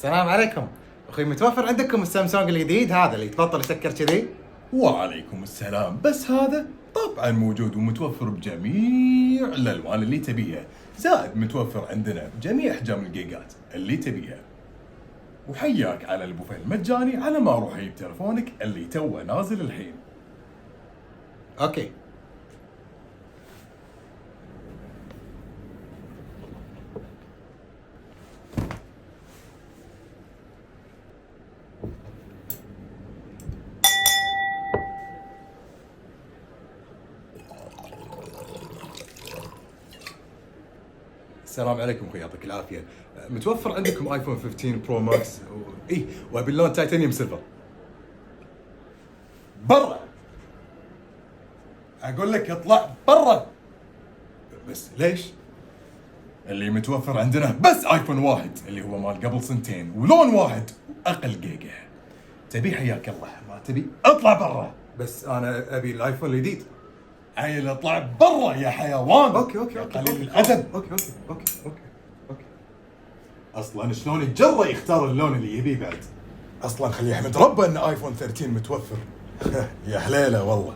السلام عليكم. اخوي متوفر عندكم السامسونج الجديد هذا اللي يتبطل يسكر كذي؟ وعليكم السلام. بس هذا طبعا موجود ومتوفر بجميع الالوان اللي تبيها، زائد متوفر عندنا بجميع احجام الجيجات اللي تبيها. وحياك على البوفيه المجاني على ما اروح اجيب تلفونك اللي توه نازل الحين. اوكي. السلام عليكم اخوي، يعطيك العافيه. متوفر عندكم ايفون 15 برو ماكس وابي اللون تايتانيوم سيلفر. برا، اقول لك اطلع برا. بس ليش؟ اللي متوفر عندنا بس ايفون واحد اللي هو مال قبل سنتين ولون واحد واقل جيجا. تبي حياك الله، ما تبي اطلع برا. بس انا ابي الايفون الجديد. عيل اطلع برا يا حيوان. اوكي يا قليل الادب. اوكي. اصلا شلون يتجرأ يختار اللون اللي يبيه بعد؟ اصلا خليه يحمد ربه ان ايفون 13 متوفر. يا حليله والله.